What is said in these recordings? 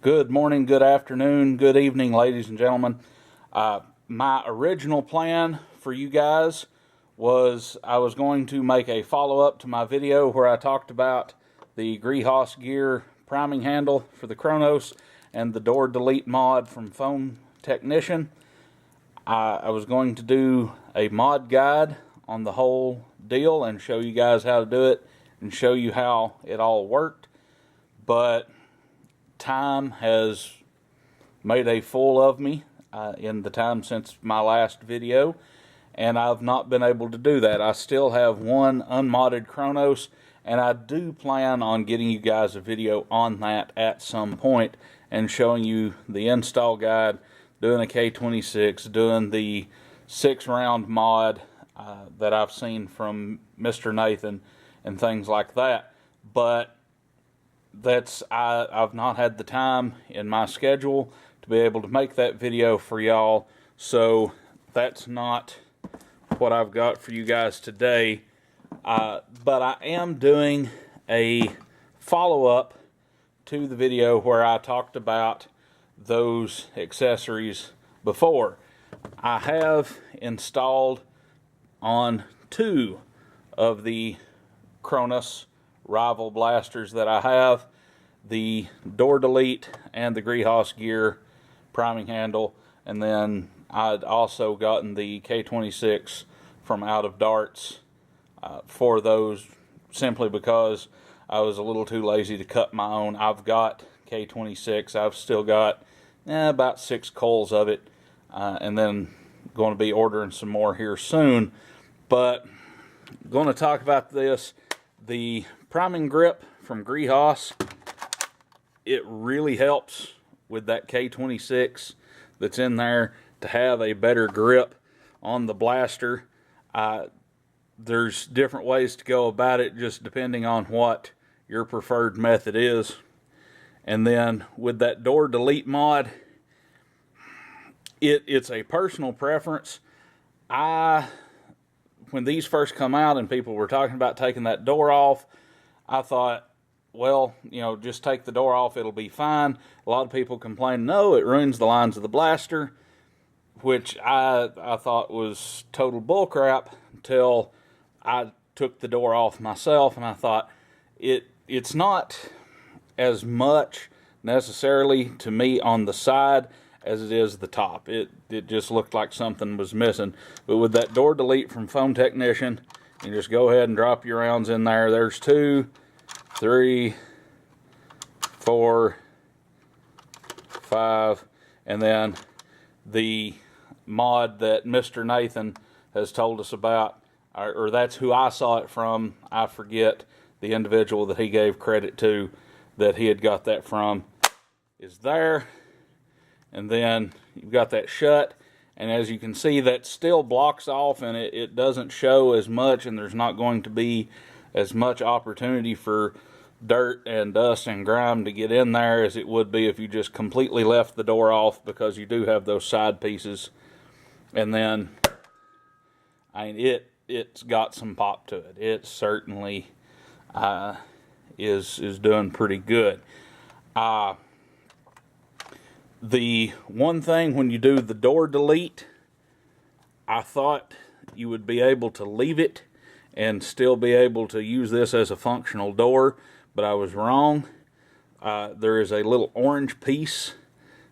Good morning, good afternoon, good evening, ladies and gentlemen. My original plan for you guys was I was going to make a follow-up to my video where I talked about the Kronos gear priming handle for the Kronos and the door delete mod from Foam Technician. I was going to do a mod guide on the whole deal and show you guys how to do it and show you how it all worked, but time has made a fool of me in the time since my last video, and I've not been able to do that. I still have one unmodded Kronos, and I do plan on getting you guys a video on that at some point and showing you the install guide, doing a K26, doing the 6-round mod that I've seen from Mr. Nathan and things like that. But I've not had the time in my schedule to be able to make that video for y'all, so that's not what I've got for you guys today. But I am doing a follow-up to the video where I talked about those accessories before. I have installed on 2 of the Kronos rival blasters that I have, the door delete and the Kronos gear priming handle, and then I'd also gotten the K26 from Out of Darts for those, simply because I was a little too lazy to cut my own. I've got K26, I've still got about 6 coils of it, and then going to be ordering some more here soon. But I'm going to talk about this. The priming grip from Kronos, it really helps with that K26 that's in there to have a better grip on the blaster. There's different ways to go about it, just depending on what your preferred method is. And then with that door delete mod, it's a personal preference. When these first come out and people were talking about taking that door off, I thought, well, just take the door off, it'll be fine. A lot of people complain, no, it ruins the lines of the blaster, which I thought was total bullcrap until I took the door off myself, and I thought, it's not as much necessarily to me on the side as it is the top. It just looked like something was missing. But with that door delete from Foam Technician, you just go ahead and drop your rounds in there. There's 2, 3, 4, 5, and then the mod that Mr. Nathan has told us about, or that's who I saw it from. I forget the individual that he gave credit to that he had got that from, is there. And then you've got that shut, and as you can see, that still blocks off, and it doesn't show as much, and there's not going to be as much opportunity for dirt and dust and grime to get in there as it would be if you just completely left the door off, because you do have those side pieces. And then it's got some pop to it. It certainly is doing pretty good. The one thing, when you do the door delete, I thought you would be able to leave it and still be able to use this as a functional door, but I was wrong. There is a little orange piece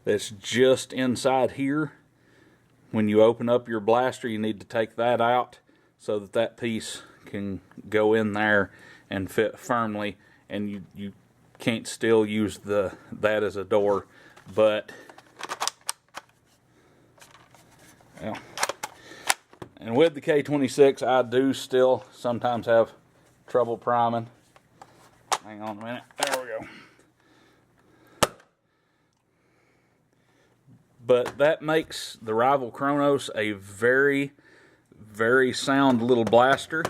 that's just inside here. When you open up your blaster, you need to take that out so that that piece can go in there and fit firmly, and you can't still use that as a door. But yeah. And with the K26, I do still sometimes have trouble priming. Hang on a minute. There we go. But that makes the rival Kronos a very, very sound little blaster.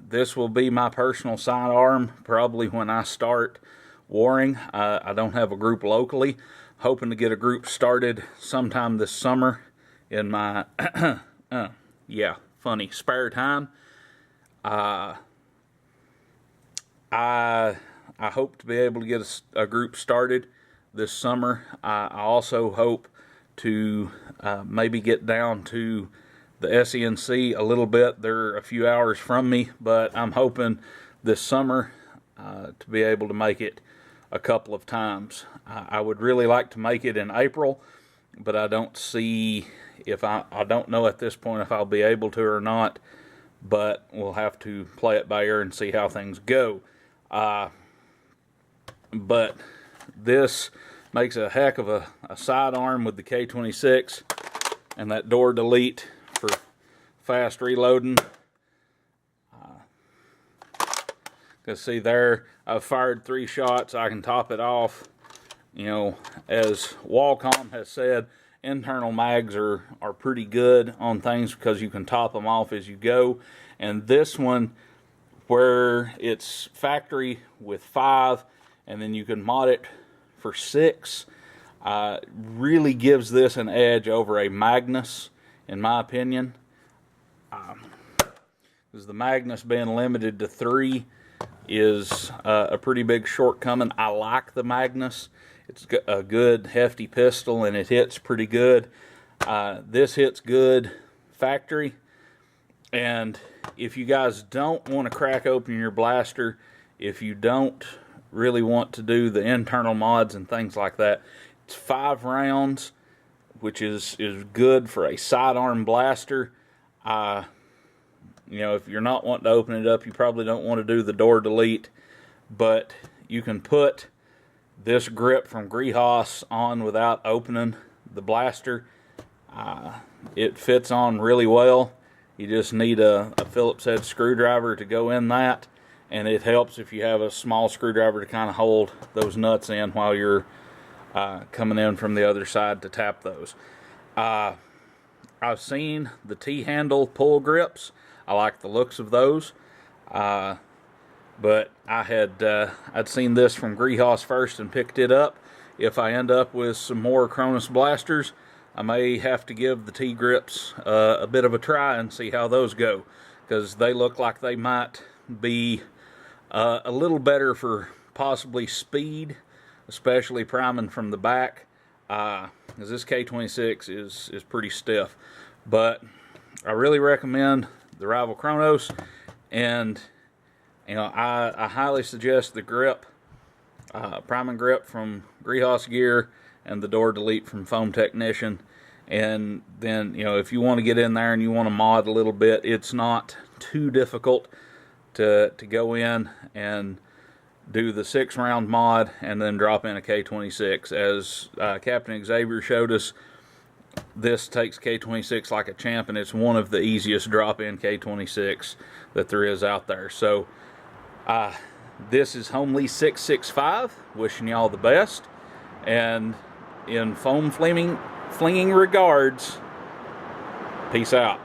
This will be my personal sidearm probably when I start warring. I don't have a group locally. Hoping to get a group started sometime this summer in my spare time. I hope to be able to get a group started this summer. I also hope to maybe get down to the SENC a little bit. They're a few hours from me, but I'm hoping this summer to be able to make it a couple of times. I would really like to make it in April, but I don't see if I don't know at this point if I'll be able to or not, but we'll have to play it by ear and see how things go. But this makes a heck of a sidearm with the K26 and that door delete for fast reloading. Because see there, I've fired 3 shots. I can top it off. You know, as Wacom has said, internal mags are pretty good on things because you can top them off as you go. And this one, where it's factory with 5 and then you can mod it for 6, really gives this an edge over a Magnus, in my opinion. Because the Magnus being limited to 3 is a pretty big shortcoming. I like the Magnus. It's a good hefty pistol and it hits pretty good. This hits good factory. And if you guys don't want to crack open your blaster, if you don't really want to do the internal mods and things like that, it's 5 rounds, which is good for a sidearm blaster. You know, if you're not wanting to open it up, you probably don't want to do the door delete, but you can put this grip from Kronos on without opening the blaster. It fits on really well. You just need a Phillips head screwdriver to go in that, and it helps if you have a small screwdriver to kind of hold those nuts in while you're coming in from the other side to tap those. I've seen the T-handle pull grips. I like the looks of those, but I'd seen this from Kronos first and picked it up. If I end up with some more Kronos blasters, I may have to give the T-grips a bit of a try and see how those go, because they look like they might be a little better for possibly speed, especially priming from the back, because this K26 is pretty stiff. But I really recommend the Rival Kronos, and you know, I highly suggest the grip, priming grip from Kronos Gear and the door delete from Foam Technician. And then, you know, if you want to get in there and you want to mod a little bit, it's not too difficult to go in and do the 6-round mod and then drop in a K26. As Captain Xavier showed us, this takes K26 like a champ, and it's one of the easiest drop-in K26 that there is out there. So this is Homely 665 wishing y'all the best, and in foam flinging regards, peace out.